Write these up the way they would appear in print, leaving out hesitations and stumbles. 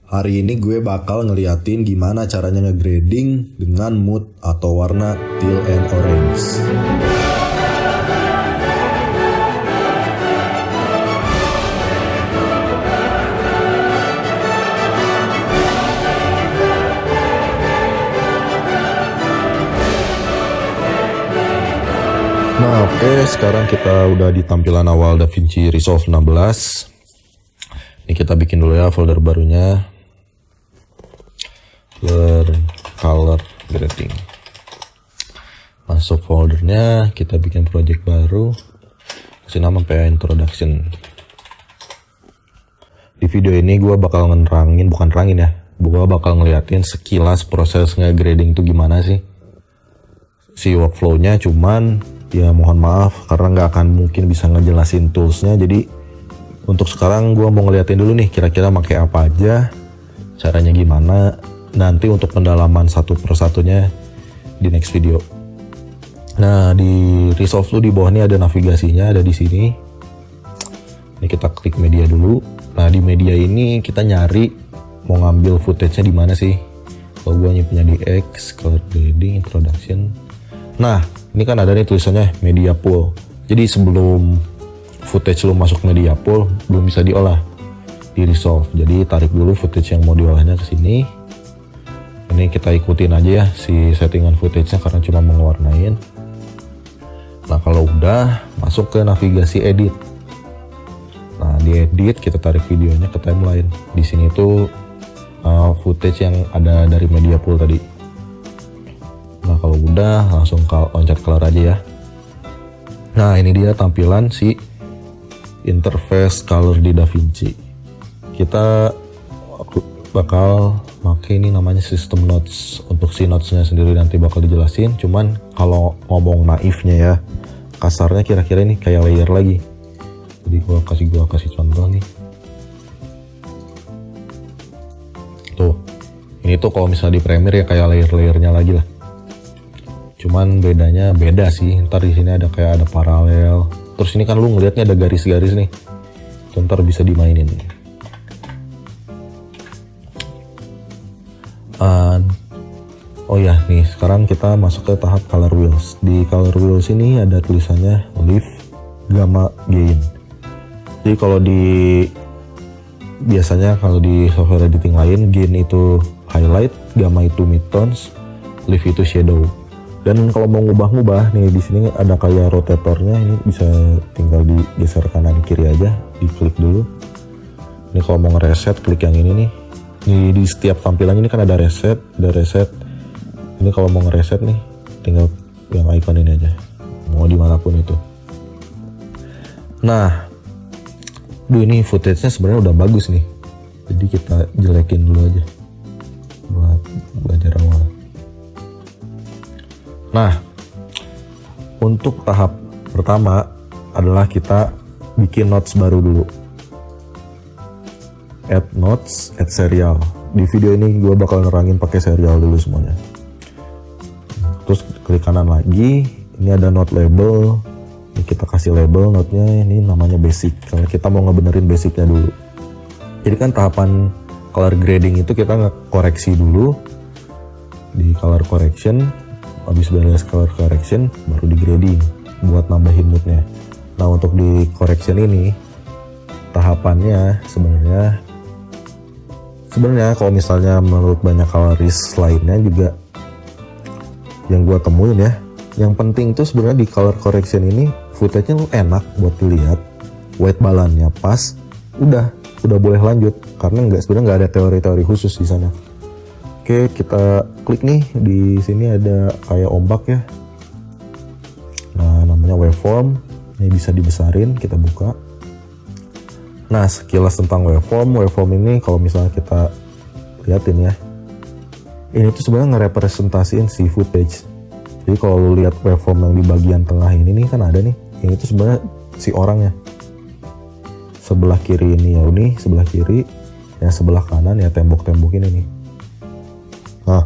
Hari ini gue bakal ngeliatin gimana caranya ngegrading dengan mood atau warna teal and orange. Nah oke, sekarang kita udah di tampilan awal DaVinci Resolve 16. Ini kita bikin dulu ya folder barunya, color grading. Masuk foldernya, kita bikin project baru, kasih nama PA Introduction. Di video ini gue bakal gue bakal ngeliatin sekilas proses nge-grading itu gimana sih, si workflow-nya. Cuman ya mohon maaf karena nggak akan mungkin bisa ngejelasin toolsnya. Jadi untuk sekarang gue mau ngeliatin dulu nih kira-kira pakai apa aja, caranya gimana. Nanti untuk pendalaman satu persatunya di next video. Nah di Resolve tuh di bawah ini ada navigasinya, ada di sini. Ini kita klik media dulu. Nah di media ini kita nyari mau ngambil footage-nya di mana sih. Kalau gue nyimpennya di X, color grading, introduction. Nah ini kan ada nih tulisannya media pool. Jadi sebelum footage lu masuk media pool belum bisa diolah di Resolve. Jadi tarik dulu footage yang mau diolahnya ke sini. Ini kita ikutin aja ya si settingan footage-nya karena cuma mewarnain. Nah kalau udah masuk ke navigasi edit. Nah di edit kita tarik videonya ke timeline. Di sini tuh footage yang ada dari media pool tadi. Nah kalau udah langsung loncat color aja ya. Nah ini dia tampilan si interface color di DaVinci. Kita bakal pakai ini namanya system notes. Untuk si notesnya sendiri nanti bakal dijelasin. Cuman kalau ngomong naifnya ya, kasarnya kira-kira ini kayak layer lagi. Jadi gua kasih contoh nih. Tuh, ini tuh kalau misalnya di Premiere ya kayak layer-layernya lagi lah. Cuman bedanya beda sih. Ntar di sini ada kayak ada paralel. Terus ini kan lu ngelihatnya ada garis-garis nih. Tuh, ntar bisa dimainin. Oh ya, nih sekarang kita masuk ke tahap color wheels. Di color wheels ini ada tulisannya lift, gamma, gain. Jadi kalau biasanya kalau di software editing lain, gain itu highlight, gamma itu midtones, lift itu shadow. Dan kalau mau ngubah-ngubah nih di sini ada kayak rotatornya, ini bisa tinggal digeser kanan kiri aja, diklik dulu. Ini kalau mau ngereset klik yang ini nih. Di setiap tampilan ini kan ada reset, Ini kalau mau ngereset nih tinggal yang icon ini aja. Mau dimanapun itu. Nah, ini footage-nya sebenarnya udah bagus nih. Jadi kita jelekin dulu aja buat belajar awal. Nah, untuk tahap pertama adalah kita bikin notes baru dulu. Add notes, add serial. Di video ini gue bakal nerangin pakai serial dulu semuanya. Terus klik kanan lagi, ini ada note label. Ini kita kasih label note-nya, ini namanya basic. Karena kita mau ngebenerin basicnya dulu. Jadi kan tahapan color grading itu kita ngekoreksi dulu di color correction. Habis beres color correction baru di grading buat nambahin moodnya. Nah untuk di correction ini tahapannya sebenarnya kalau misalnya menurut banyak colorist lainnya juga yang gua temuin ya, yang penting tuh sebenarnya di color correction ini footage-nya enak buat dilihat, white balance-nya pas, udah boleh lanjut karena sebenarnya nggak ada teori-teori khusus di sana. Oke, kita klik nih, di sini ada kayak ombak ya. Nah, namanya waveform. Ini bisa dibesarin, kita buka. Nah, sekilas tentang waveform ini kalau misalnya kita liatin ya. Ini tuh sebenarnya ngerepresentasiin si footage. Jadi kalau lu lihat waveform yang di bagian tengah ini nih kan ada nih. Ini tuh sebenarnya si orangnya. Sebelah kiri ini ya ini, sebelah kiri. Yang sebelah kanan ya tembok-tembok ini nih. Nah,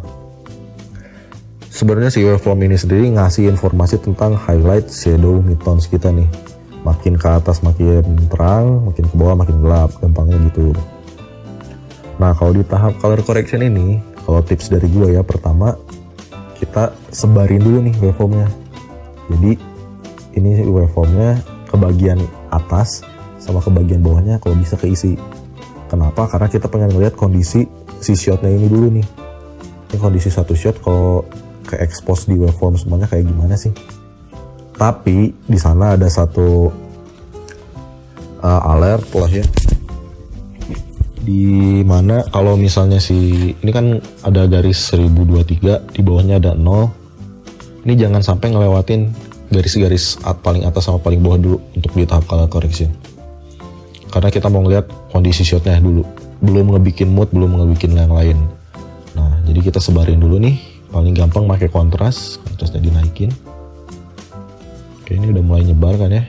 sebenarnya si waveform ini sendiri ngasih informasi tentang highlight, shadow, midtones kita nih. Makin ke atas makin terang, makin ke bawah makin gelap, gampangnya gitu. Nah kalau di tahap color correction ini, kalau tips dari gue ya, pertama kita sebarin dulu nih waveformnya. Jadi ini waveformnya ke bagian atas sama ke bagian bawahnya kalau bisa keisi. Kenapa? Karena kita pengen ngeliat kondisi si shotnya ini dulu nih. Ini kondisi satu shot kalau ke expose di waveform semuanya kayak gimana sih. Tapi di sana ada satu alert lah ya, di mana kalau misalnya ini kan ada garis 1023, di bawahnya ada 0. Ini jangan sampai ngelewatin garis-garis paling atas sama paling bawah dulu untuk di tahap color correction. Karena kita mau ngeliat kondisi shotnya dulu, belum ngebikin mood, belum ngebikin yang lain. Nah jadi kita sebarin dulu nih, paling gampang pakai kontrasnya dinaikin. Oke, ini udah mulai nyebar kan ya,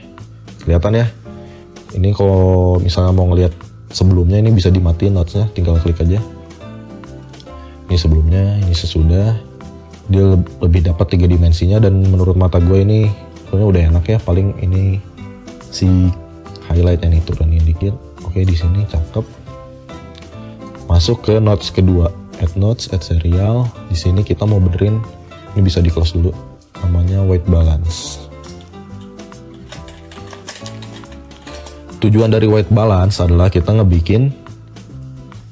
kelihatan ya. Ini kalau misalnya mau ngeliat sebelumnya, ini bisa dimatiin notesnya, tinggal klik aja. Ini sebelumnya, ini sesudah. Dia lebih dapat 3 dimensinya, dan menurut mata gue ini sebenarnya udah enak ya. Paling ini si highlight yang turunin dikit. Oke, di sini cakep. Masuk ke notes kedua, add notes, add serial. Di sini kita mau benerin, ini bisa di close dulu, namanya white balance. Tujuan dari white balance adalah kita ngebikin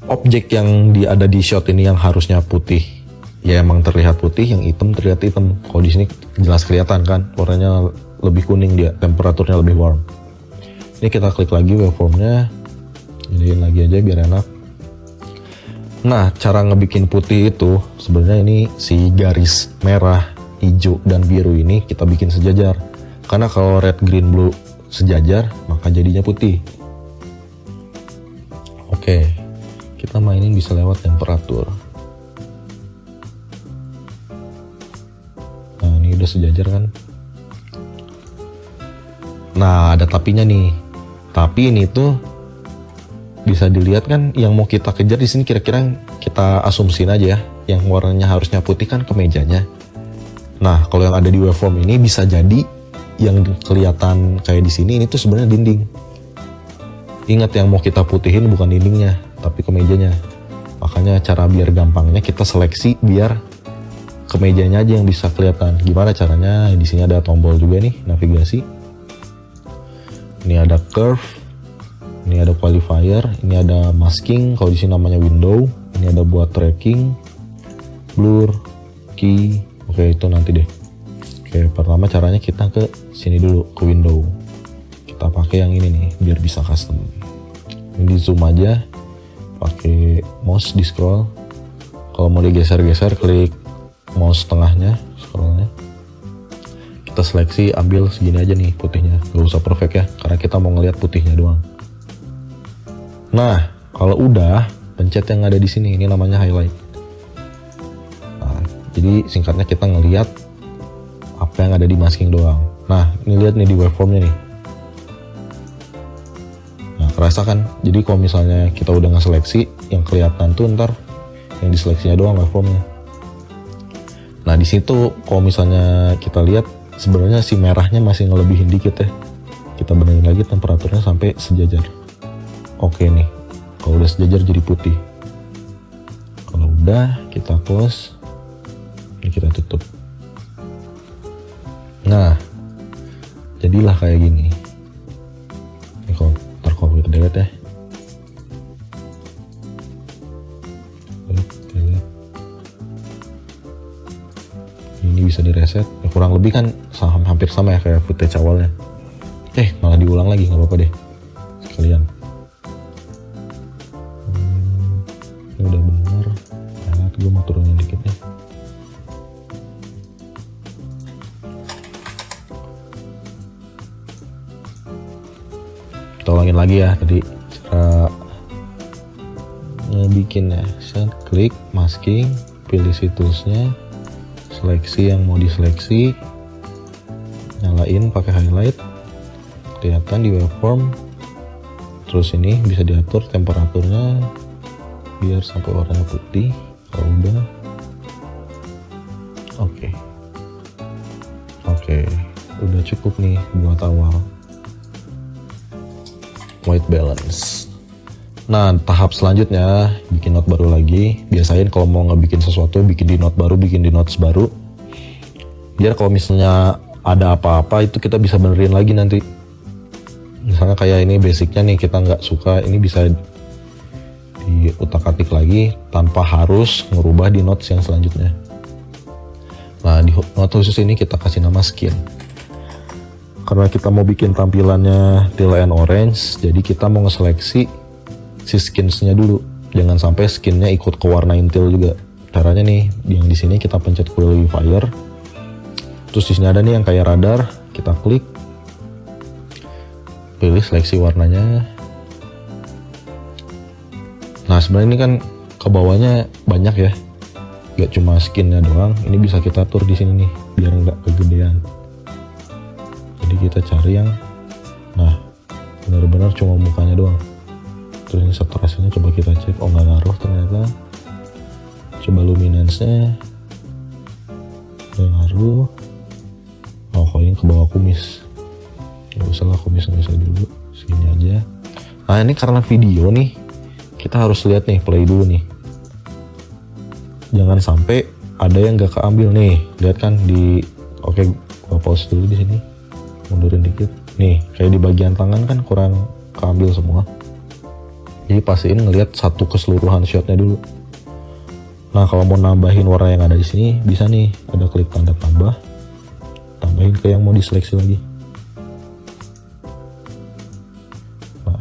objek yang ada di shot ini yang harusnya putih, ya emang terlihat putih, yang hitam terlihat hitam. Kalau di sini jelas kelihatan kan, warnanya lebih kuning, dia temperaturnya lebih warm. Ini kita klik lagi waveformnya, jadiin lagi aja biar enak. Nah cara ngebikin putih itu sebenarnya ini si garis merah, hijau, dan biru ini kita bikin sejajar. Karena kalau red, green, blue sejajar, maka jadinya putih. Oke, kita mainin bisa lewat temperatur. Nah ini udah sejajar kan. Nah ada tapinya nih. Tapi ini tuh bisa dilihat kan, yang mau kita kejar di sini kira-kira kita asumsiin aja ya, yang warnanya harusnya putih kan kemejanya. Nah kalau yang ada di waveform ini bisa jadi yang kelihatan kayak di sini ini tuh sebenarnya dinding. Ingat, yang mau kita putihin bukan dindingnya, tapi kemejanya. Makanya cara biar gampangnya kita seleksi biar kemejanya aja yang bisa kelihatan. Gimana caranya? Di sini ada tombol juga nih, navigasi. Ini ada curve, ini ada qualifier, ini ada masking, kalau di sini namanya window. Ini ada buat tracking, blur, key. Oke, itu nanti deh. Oke, pertama caranya kita ke sini dulu, ke window. Kita pakai yang ini nih biar bisa custom. Ini di zoom aja, pakai mouse di scroll. Kalau mau digeser-geser, klik mouse tengahnya, scrollnya. Kita seleksi, ambil segini aja nih putihnya, gak usah perfect ya, karena kita mau ngeliat putihnya doang. Nah, kalau udah, pencet yang ada di sini, ini namanya highlight. Nah, jadi singkatnya kita ngeliat apa yang ada di masking doang. Nah, ini lihat nih di waveformnya nih. Nah, kerasa kan? Jadi kalau misalnya kita udah nge-seleksi, yang kelihatan tuh ntar yang diseleksinya doang waveformnya. Nah, di situ kalau misalnya kita lihat, sebenarnya si merahnya masih ngelebihin dikit ya. Kita benerin lagi temperaturnya sampai sejajar. Oke nih, kalau udah sejajar jadi putih. Kalau udah, kita close. Ini kita tutup. Nah, jadilah kayak gini. Ini kalau kita delete ya. Ini bisa direset. Ya, kurang lebih kan hampir sama ya kayak footage awalnya. Malah diulang lagi, nggak apa-apa deh. Sekalian. Ini udah bener. Nah, gue mau turunin dikit nih. Kita ulangin lagi ya tadi cara ngebikinnya. Set, klik masking, pilih si toolsnya, seleksi yang mau diseleksi, nyalain pakai highlight, kelihatan di waveform. Terus ini bisa diatur temperaturnya biar sampai warnanya putih. Kalau udah, oke, udah cukup nih buat awal white balance. Nah, tahap selanjutnya bikin note baru lagi. Biasain kalau mau ngebikin sesuatu, bikin di note baru, bikin di notes baru. Biar kalau misalnya ada apa-apa itu kita bisa benerin lagi nanti. Misalnya kayak ini basicnya nih kita nggak suka, ini bisa diutak-atik lagi tanpa harus ngerubah di notes yang selanjutnya. Nah, di note khusus ini kita kasih nama skin. Karena kita mau bikin tampilannya teal and orange, jadi kita mau ngeseleksi si skinsnya dulu. Jangan sampai skinnya ikut ke warna teal juga. Caranya nih, yang di sini kita pencet qualifier. Terus di sini ada nih yang kayak radar, kita klik. Pilih seleksi warnanya. Nah, sebenarnya ini kan ke bawahnya banyak ya. Gak cuma skinnya doang, ini bisa kita atur di sini nih biar nggak kegedean. Jadi kita cari yang benar-benar cuma mukanya doang. Terus ini saturasinya coba kita cek, oh nggak ngaruh ternyata. Coba luminance-nya nggak ngaruh. Oh, kok ini ke bawah kumis. Nggak usah lah, kumis nggak usah dulu, segini aja. Nah, ini karena video nih, kita harus lihat nih, play dulu nih. Jangan sampai ada yang nggak keambil nih. Lihat kan di, oke, gua pause dulu di sini, mundurin dikit. Nih, kayak di bagian tangan kan kurang keambil semua. Jadi pastiin ngelihat satu keseluruhan shotnya dulu. Nah, kalau mau nambahin warna yang ada di sini, bisa nih, ada klik tanda tambah, tambahin ke yang mau diseleksi lagi. Nah,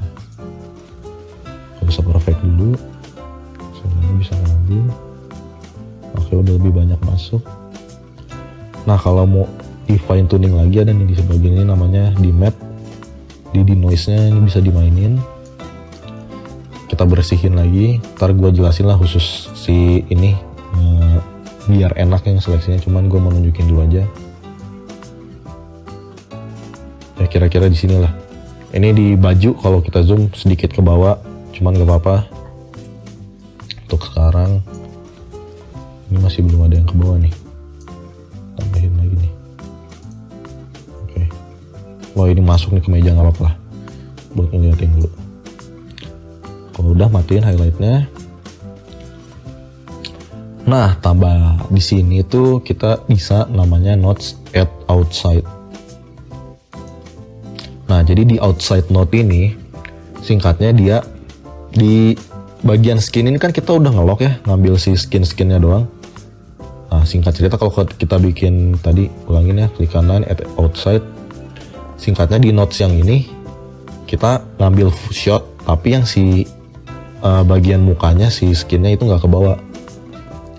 kalau bisa perfect dulu, sebenarnya bisa ngambil. Oke, udah lebih banyak masuk. Nah, kalau mau di fine tuning lagi ada nih di sebagian ini namanya di map, di noise-nya ini bisa dimainin. Kita bersihin lagi, ntar gue jelasin lah khusus si ini biar enak yang seleksinya, cuman gue mau nunjukin dulu aja ya, kira-kira di sini lah. Ini di baju kalau kita zoom sedikit ke bawah, cuman gak apa-apa. Untuk sekarang ini masih belum ada yang ke bawah nih, tambahin lagi nih. Oke, wah ini masuk nih ke meja, gak apa-apa lah buat ngeliatin dulu. Kalau udah matiin highlightnya. Nah, tambah di sini tuh kita bisa namanya notes at outside. Nah, jadi di outside note ini singkatnya dia di bagian skin ini kan kita udah ngelock ya, ngambil si skinnya doang. Nah, singkat cerita kalau kita bikin tadi, ulangin ya, klik kanan at outside. Singkatnya di notes yang ini kita ngambil shot, tapi yang si bagian mukanya si skinnya itu nggak ke bawah.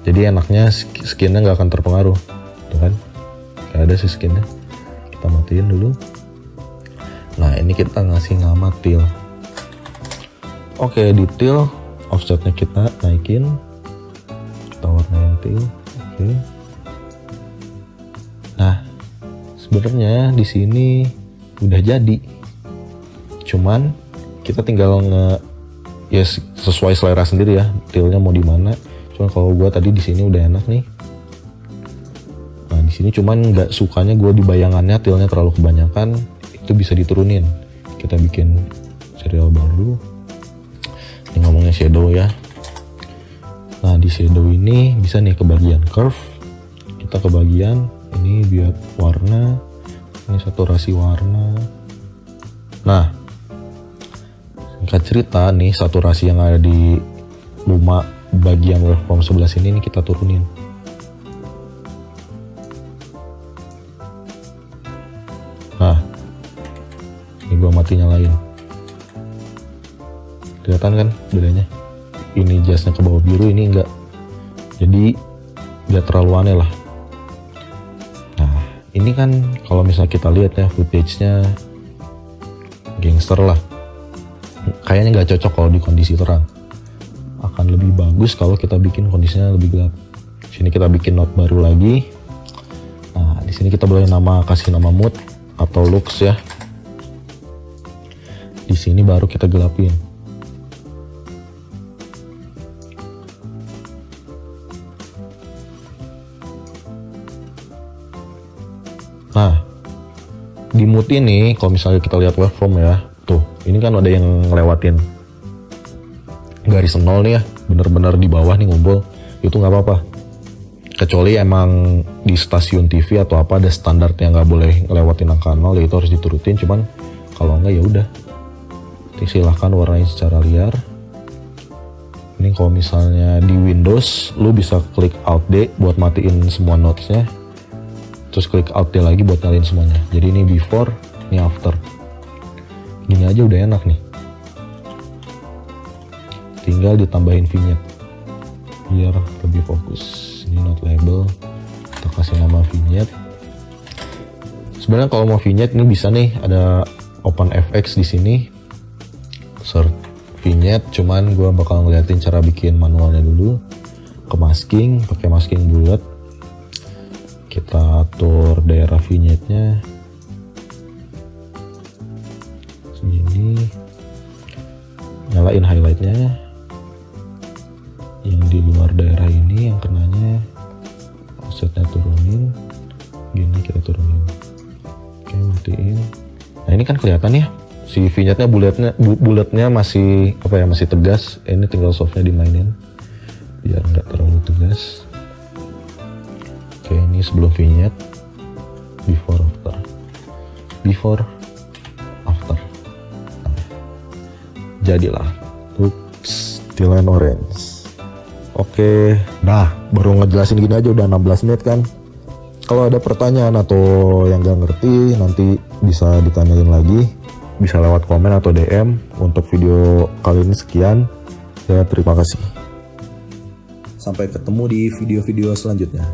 Jadi enaknya skinnya nggak akan terpengaruh, tuh kan? Gak ada si skinnya. Kita matiin dulu. Nah, ini kita ngasih nama teal. Oke, di teal offsetnya kita naikin. Kita warnain teal. Oke. Nah, sebenarnya di sini udah jadi. Cuman kita tinggal ya sesuai selera sendiri ya, tealnya mau di mana. Cuman kalau gue tadi di sini udah enak nih. Nah, di sini cuman nggak sukanya gue di bayangannya tealnya terlalu kebanyakan, itu bisa diturunin. Kita bikin serial baru. Ini ngomongnya shadow ya. Nah, di shadow ini bisa nih ke bagian curve. Kita ke bagian ini biar warna, ini saturasi warna. Nah, singkat cerita nih, saturasi yang ada di luma bagian waveform sebelah sini nih kita turunin. Nah, ini gua mati nyalain. Kelihatan kan bedanya? Ini jasnya ke bawah biru, ini enggak. Jadi enggak terlalu aneh lah. Nah, ini kan kalau misalnya kita lihat ya footage-nya gangster lah. Kayaknya nggak cocok kalau di kondisi terang. Akan lebih bagus kalau kita bikin kondisinya lebih gelap. Sini kita bikin note baru lagi. Nah, di sini kita boleh kasih nama mood atau looks ya. Di sini baru kita gelapin. Nah, di mood ini kalau misalnya kita lihat waveform ya, tuh ini kan ada yang ngelewatin. garis nol nih ya, bener-bener di bawah nih ngumpul, itu nggak apa-apa. Kecuali emang di stasiun TV atau apa ada standarnya nggak boleh ngelewatin angka 0, ya itu harus diturutin. Cuman kalau nggak ya udah, silahkan warnain secara liar. Ini kalau misalnya di Windows, lu bisa klik Alt D buat matiin semua notesnya, terus klik Alt D lagi buat nyalain semuanya. Jadi ini before, ini after. Gini aja udah enak nih. Tinggal ditambahin vignette biar lebih fokus. Ini note label, kita kasih nama vignette. Sebenarnya kalau mau vignette ini bisa nih, ada OpenFX di sini, search vignette. Cuman gue bakal ngeliatin cara bikin manualnya dulu. Ke masking, pakai masking bulat. Kita atur daerah vignette-nya segini, nyalain highlight-nya. Yang di luar daerah ini yang kenanya offsetnya turunin, gini kita turunin. Oke, matiin. Nah ini kan kelihatan ya, si vignette-nya bulatnya masih apa ya, masih tegas. Ini tinggal softnya dimainin biar nggak terlalu tegas. Oke, ini sebelum vignette, before after, before after. Nah, jadilah Tilan Orange. Oke, nah baru ngejelasin gini aja udah 16 menit kan. Kalau ada pertanyaan atau yang gak ngerti, nanti bisa ditanyain lagi, bisa lewat komen atau DM. Untuk video kali ini sekian, ya terima kasih. Sampai ketemu di video-video selanjutnya.